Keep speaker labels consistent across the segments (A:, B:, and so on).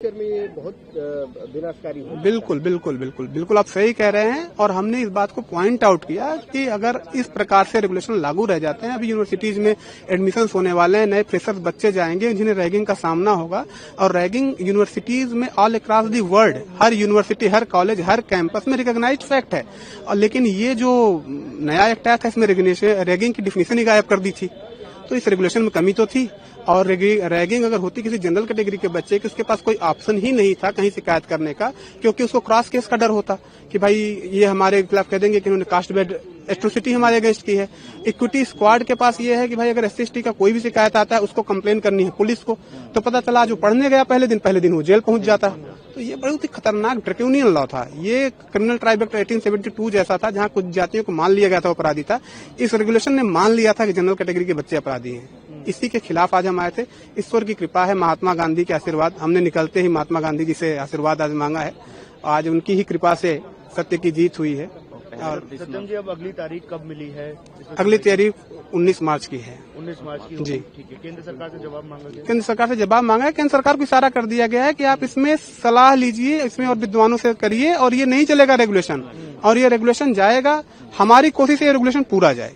A: Future में ये बहुत विनाशकारी हो।
B: बिल्कुल बिल्कुल बिल्कुल बिल्कुल आप सही कह रहे हैं। और हमने इस बात को पॉइंट आउट किया कि अगर इस प्रकार से रेगुलेशन लागू रह जाते हैं, अभी यूनिवर्सिटीज में एडमिशन होने वाले हैं, नए फ्रेशर्स बच्चे जाएंगे जिन्हें रैगिंग का सामना होगा। और रैगिंग यूनिवर्सिटीज में all across the world, her university, her college, her campus में रिकॉग्नाइज्ड फैक्ट है। और लेकिन ये जो नया एक्ट आया था इसमें रैगिंग की डिफिनेशन ही गायब कर दी थी। तो इस रेगुलेशन में कमी तो थी। और रैगिंग अगर होती किसी जनरल कैटेगरी के बच्चे की, उसके पास कोई ऑप्शन ही नहीं था कहीं शिकायत करने का, क्योंकि उसको क्रॉस केस का डर होता कि भाई ये हमारे खिलाफ कह देंगे कि उन्होंने कास्ट बेस्ड एट्रोसिटी हमारे अगेंस्ट की है। इक्विटी स्क्वाड के पास ये है कि भाई अगर SC/ST का कोई भी शिकायत आता है उसको कंप्लेन करनी है पुलिस को, तो पता चला जो पढ़ने गया पहले दिन वो जेल पहुंच जाता। तो ये बहुत ही खतरनाक ड्रैकोनियन लॉ था। ये क्रिमिनल ट्राइब एक्ट 1872 जैसा था, जहां कुछ जातियों को मान लिया गया था अपराधी था। इस रेगुलेशन ने मान लिया था कि जनरल कैटेगरी के बच्चे अपराधी हैं। इसी के खिलाफ आज हम आए थे। ईश्वर की कृपा है, महात्मा गांधी के आशीर्वाद, हमने निकलते ही महात्मा गांधी जी से आशीर्वाद आज मांगा है। आज उनकी ही कृपा से सत्य की जीत हुई है। और
A: सत्यम जी, अब अगली तारीख कब मिली है?
B: अगली तारीख 19 मार्च की है।
A: 19 मार्च की जी, ठीक है। केंद्र सरकार से जवाब मांगा गया?
B: केंद्र सरकार से जवाब मांगा है। केंद्र सरकार को इशारा कर दिया गया है कि आप इसमें सलाह लीजिए, इसमें और विद्वानों से करिए, और ये नहीं चलेगा रेगुलेशन। और ये रेगुलेशन जाएगा, हमारी कोशिश है ये रेगुलेशन पूरा जाए।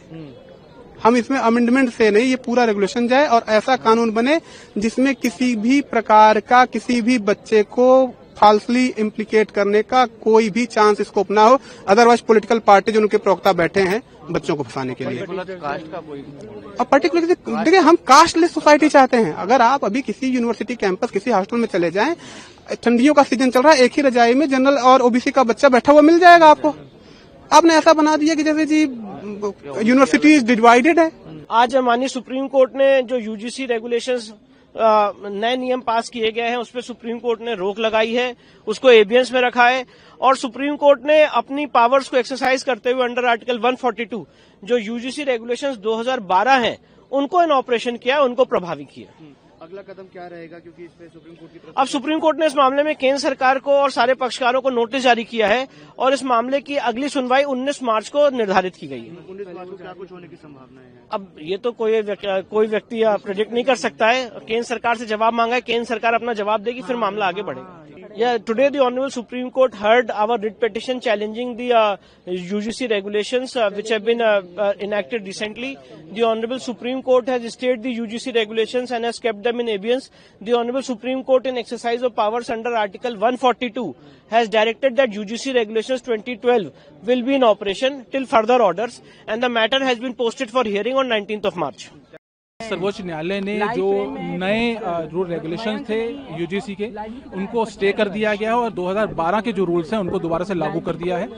B: हम इसमें अमेंडमेंट से नहीं, ये पूरा रेगुलेशन जाए और ऐसा कानून बने जिसमें किसी भी प्रकार का किसी भी बच्चे को फाल्सली इम्प्लीकेट करने का कोई भी चांस स्कोप ना हो। अदरवाइज पॉलिटिकल पार्टी जो उनके प्रवक्ता बैठे हैं बच्चों को फंसाने के लिए, और पर्टिकुलरली देखिए हम कास्टलेस सोसाइटी चाहते हैं। अगर आप अभी किसी यूनिवर्सिटी कैंपस, किसी हॉस्टल में चले जाएं, ठंडियों का सीजन चल रहा है, एक ही रजाई में जनरल और OBC का बच्चा बैठा हुआ मिल जाएगा आपको। आपने ऐसा बना दिया कि जैसे जी यूनिवर्सिटी डिवाइडेड है।
C: आज माननीय सुप्रीम कोर्ट ने जो UGC रेगुलेशंस नए नियम पास किए गए हैं उस पर सुप्रीम कोर्ट ने रोक लगाई है, उसको एबियंस में रखा है। और सुप्रीम कोर्ट ने अपनी पावर्स को एक्सरसाइज करते हुए अंडर आर्टिकल 142 जो UGC रेगुलेशंस 2012 हैं उनको इन ऑपरेशन किया, उनको प्रभावी किया।
A: अगला कदम क्या रहेगा, क्योंकि इस पे सुप्रीम कोर्ट की तरफ
C: अब सुप्रीम कोर्ट ने इस मामले में केंद्र सरकार को और सारे पक्षकारों को नोटिस जारी किया है और इस मामले की अगली सुनवाई 19 मार्च को निर्धारित की गई है।
A: 19 मार्च को क्या कुछ होने की संभावना है?
C: अब ये तो कोई व्यक्ति प्रेडिक्ट नहीं कर सकता है। केंद्र सरकार से जवाब मांगा है, केंद्र सरकार अपना जवाब देगी, फिर मामला आगे बढ़ेगा। Yeah, today the Honorable Supreme Court heard our writ petition challenging the UGC regulations which have been enacted recently. The Honorable Supreme Court has stayed the UGC regulations and has kept them in abeyance. The Honorable Supreme Court, in exercise of powers under Article 142, has directed that UGC regulations 2012 will be in operation till further orders, and the matter has been posted for hearing on 19th of March.
D: सर्वोच्च न्यायालय ने जो नए rule regulations थे UGC के उनको stay कर दिया गया है और 2012 के जो रूल्स हैं उनको दोबारा से लागू कर दिया है।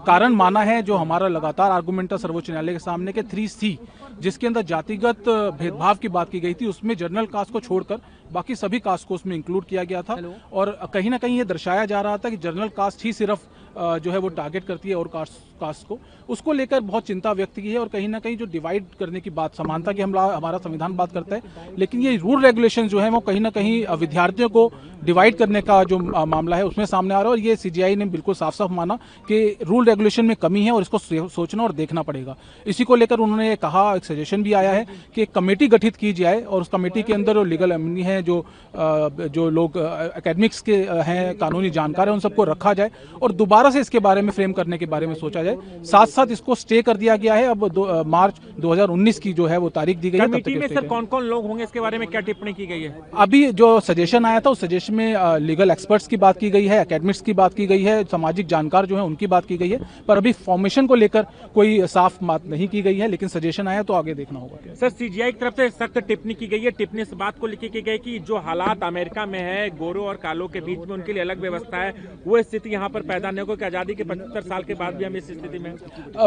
D: कारण माना है जो हमारा लगातार आर्गुमेंट था सर्वोच्च न्यायालय के सामने के 3C जिसके अंदर जातिगत भेदभाव की बात की गई थी, उसमें जनरल कास्ट को छोड़कर बाकी सभी कास्ट को उसमें इंक्लूड किया गया था। और कहीं ना कहीं ये दर्शाया जा रहा था कि जनरल कास्ट ही सिर्फ जो है वो टारगेट करती है और कास्ट को, उसको लेकर बहुत चिंता व्यक्त की है। और कहीं ना कहीं जो डिवाइड करने की बात, समानता की हमारा संविधान बात करता है, लेकिन ये रूल रेगुलेशन जो है वो कहीं ना कहीं विद्यार्थियों को डिवाइड करने का जो मामला है उसमें सामने आ रहा है। और ये CJI ने बिल्कुल साफ साफ माना कि रूल रेगुलेशन में कमी है और इसको सोचना और देखना पड़ेगा। इसी को लेकर उन्होंने कहा, एक सजेशन भी आया है कि एक कमेटी गठित की जाए और उस कमेटी के अंदर लीगल एमिनी है, जो लोग एकेडमिक्स के हैं, कानूनी जानकार हैं, उन सबको रखा जाए और दोबारा से इसके बारे में फ्रेम करने के बारे में सोचा जाए। साथ साथ इसको स्टे कर दिया गया है। अब मार्च 2019 की जो है वो तारीख दी गई है।
E: कमेटी में सर कौन कौन लोग होंगे, इसके बारे में क्या टिप्पणी की गई है?
D: अभी जो सजेशन आया था उस सजेशन में लीगल एक्सपर्ट्स की बात की गई है, एकेडमिक्स की बात की गई है, सामाजिक जानकार जो है उनकी बात की गई है, पर अभी फॉर्मेशन को लेकर कोई साफ बात नहीं की गई है। लेकिन सजेशन आया तो आगे देखना होगा।
E: सर CJI की तरफ से सख्त टिप्पणी की गई है। टिप्पणी इस बात को लिखी की गई कि जो हालात अमेरिका में है, गोरों और कालों के बीच में उनके लिए अलग व्यवस्था है, वो स्थिति यहाँ पर पैदा नहीं होगी कि आजादी के 75 साल के बाद भी हम इस स्थिति में।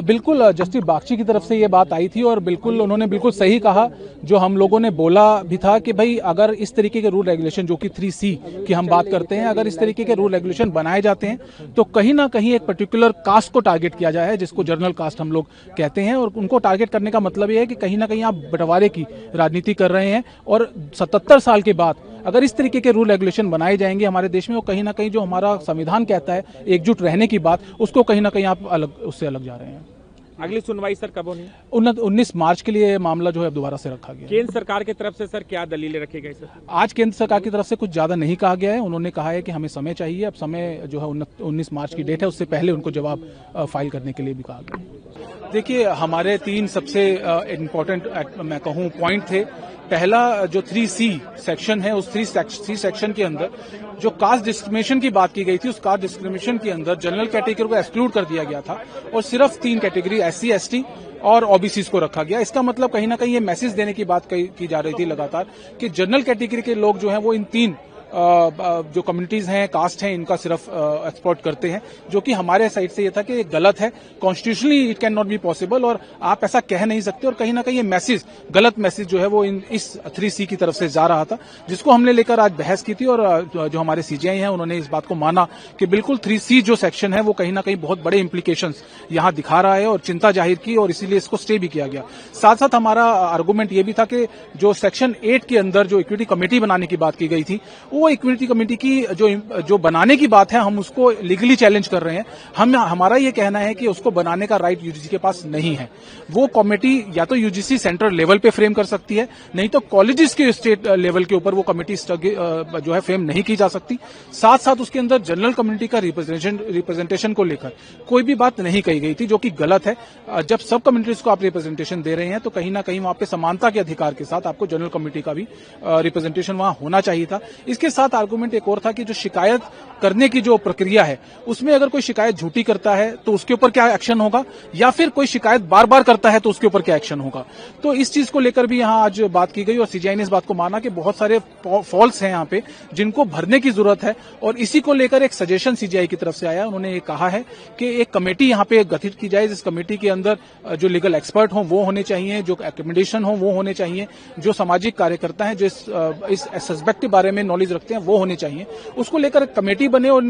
D: बिल्कुल जस्टिस बागची की तरफ से ये बात आई थी और बिल्कुल उन्होंने बिल्कुल सही कहा जो हम लोगों ने बोला भी था कि भाई अगर इस तरीके के रूल रेगुलेशन जो कि 3C की हम बात करते हैं, अगर इस तरीके के रूल रेगुलेशन बनाए जाते हैं तो कहीं ना कहीं एक पर्टिकुलर कास्ट को टारगेट किया जाए, जिसको जनरल कास्ट हम लोग कहते हैं। और उनको टारगेट करने का मतलब ये है कि कहीं ना कहीं आप बंटवारे की राजनीति कर रहे हैं। और 77 साल के बाद अगर इस तरीके के रूल रेगुलेशन बनाए जाएंगे हमारे देश में, वो कहीं ना कहीं जो हमारा संविधान कहता है एकजुट रहने की बात, उसको कहीं ना कहीं आप उससे अलग जा रहे हैं।
E: अगली सुनवाई सर कब होनी है?
D: 19 मार्च के लिए मामला जो है दोबारा से रखा गया है।
E: केंद्र सरकार की तरफ से सर क्या दलीलें रखी गई सर?
D: आज केंद्र सरकार की तरफ से कुछ ज्यादा नहीं कहा गया है। उन्होंने कहा है कि हमें समय चाहिए। अब समय जो है 19 मार्च की डेट है, उससे पहले उनको जवाब फाइल करने के लिए भी कहा गया है। देखिए, हमारे 3 सबसे इम्पोर्टेंट मैं कहूँ पॉइंट थे। पहला जो 3C सेक्शन है, उस 3C सेक्शन के अंदर जो कास्ट डिस्क्रिमिनेशन की बात की गई थी, उस कास्ट डिस्क्रिमिनेशन के अंदर जनरल कैटेगरी को एक्सक्लूड कर दिया गया था और सिर्फ 3 कैटेगरी SC, ST और ओबीसी को रखा गया। इसका मतलब कहीं ना कहीं ये मैसेज देने की बात की जा रही थी लगातार कि जनरल कैटेगरी के लोग जो हैं वो इन 3 जो कम्युनिटीज हैं, कास्ट हैं, इनका सिर्फ एक्सपोर्ट करते हैं, जो कि हमारे साइड से ये था कि ये गलत है। Constitutionally it can not be possible और आप ऐसा कह नहीं सकते। और कहीं ना कहीं ये मैसेज, गलत मैसेज जो है वो इस 3C की तरफ से जा रहा था, जिसको हमने लेकर आज बहस की थी। और जो हमारे CJI हैं उन्होंने इस बात को माना कि बिल्कुल 3C जो सेक्शन है वो कहीं ना कहीं बहुत बड़े इंप्लीकेशंस यहां दिखा रहा है और चिंता जाहिर की और इसीलिए इसको स्टे भी किया गया। साथ साथ हमारा आर्गूमेंट ये भी था कि जो सेक्शन 8 के अंदर जो इक्विटी कमेटी बनाने की बात की गई थी, वो इक्विटी कमेटी की जो बनाने की बात है, हम उसको लीगली चैलेंज कर रहे हैं। हमारा ये कहना है कि उसको बनाने का राइट यूजीसी के पास नहीं है। वो कमेटी या तो यूजीसी सेंट्रल लेवल पे फ्रेम कर सकती है, नहीं तो कॉलेजेस के स्टेट लेवल के ऊपर वो कमेटी जो है फ्रेम नहीं की जा सकती। साथ साथ उसके अंदर जनरल कम्युनिटी का रिप्रेजेंटेशन को लेकर कोई भी बात नहीं कही गई थी, जो कि गलत है। जब सब कम्युनिटीज को आप रिप्रेजेंटेशन दे रहे हैं तो कहीं ना कहीं वहां पे समानता के अधिकार के साथ आपको जनरल कम्युनिटी का भी रिप्रेजेंटेशन वहां होना चाहिए था। इसके साथ आर्गूमेंट एक और था कि जो शिकायत करने की जो प्रक्रिया है, उसमें अगर कोई शिकायत झूठी करता है तो उसके ऊपर क्या एक्शन होगा, या फिर कोई शिकायत बार बार करता है तो उसके ऊपर क्या एक्शन होगा। तो इस चीज को लेकर भी यहां आज बात की गई और CJI ने इस बात को माना कि बहुत सारे फॉल्स हैं यहां पे जिनको भरने की जरूरत है। और इसी को लेकर एक सजेशन CJI की तरफ से आया। उन्होंने ये कहा है कि एक कमेटी यहां पे गठित की जाए, जिस कमेटी के अंदर जो लीगल एक्सपर्ट हों वो होने चाहिए, जो एकोमोडेशन हो वो होने चाहिए, जो सामाजिक कार्यकर्ता हैं जो इस सस्पेक्ट के बारे में नॉलेज रखते हैं वो होने चाहिए। उसको लेकर कमेटी बने और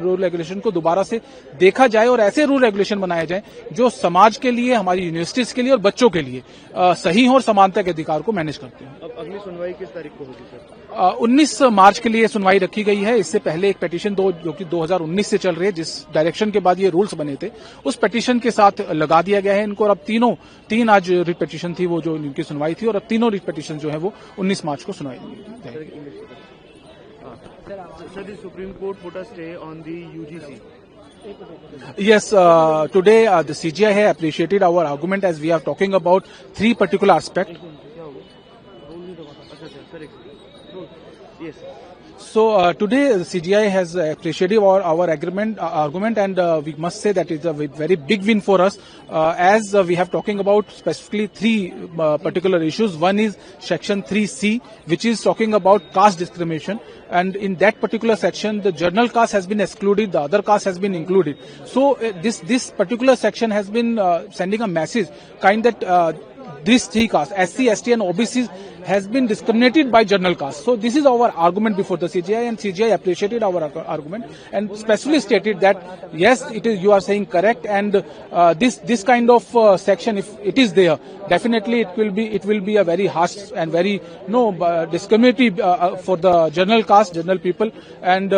D: रूल रेगुलेशन को दोबारा से देखा जाए और ऐसे रूल रेगुलेशन बनाए जाए जो समाज के लिए, हमारी यूनिवर्सिटीज के लिए और बच्चों के लिए सही हो और समानता के अधिकार को मैनेज करते हैं।
A: अब अगली सुनवाई किस तारीख को होगी सर?
D: 19 मार्च के लिए सुनवाई रखी गई है। इससे पहले एक पिटीशन जो कि 2019 से चल रही है, जिस डायरेक्शन के बाद ये रूल्स बने थे, उस पिटीशन के साथ लगा दिया गया है इनको। और अब तीन आज रिट पिटीशन थी वो जो इनकी सुनवाई थी, और अब तीनों रिट पिटीशन जो है वो 19 मार्च को सुनवाई दी।
A: Sir, the Supreme Court put a stay on the UGC.
D: Yes, today the CJI has appreciated our argument as we are talking about 3 particular aspects.
A: Yes.
D: So today the CJI has appreciated our argument, and we must say that it's a very big win for us, as we have talking about specifically 3 particular issues. One is section 3C, which is talking about caste discrimination, and in that particular section the general caste has been excluded, the other caste has been included. So this particular section has been sending a message kind that these 3 castes, SC, ST and OBC, has been discriminated by general caste. So this is our argument before the CJI, and CJI appreciated our argument and specifically stated that yes, it is, you are saying correct, and this kind of section, if it is there, definitely it will be a very harsh and very discriminatory for the general caste, general people, and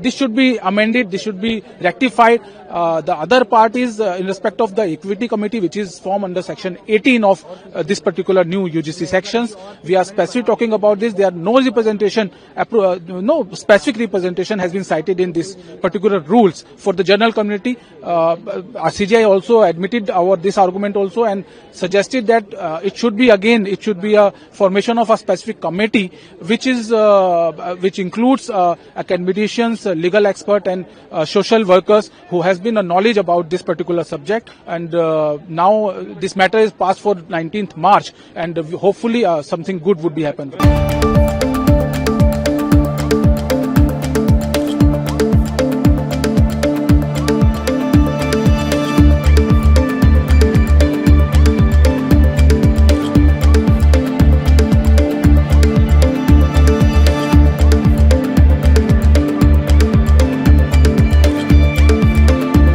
D: this should be amended, this should be rectified. The other part is in respect of the equity committee, which is formed under section 18 of this particular new UGC sections. We are specifically talking about this. There are no representation, no specific representation has been cited in this particular rules for the general community. CJI also admitted this argument also and suggested that it should be a formation of a specific committee, which includes academicians, legal expert and social workers who has been a knowledge about this particular subject. And now this matter is passed for 19th March, and hopefully something good would be happen.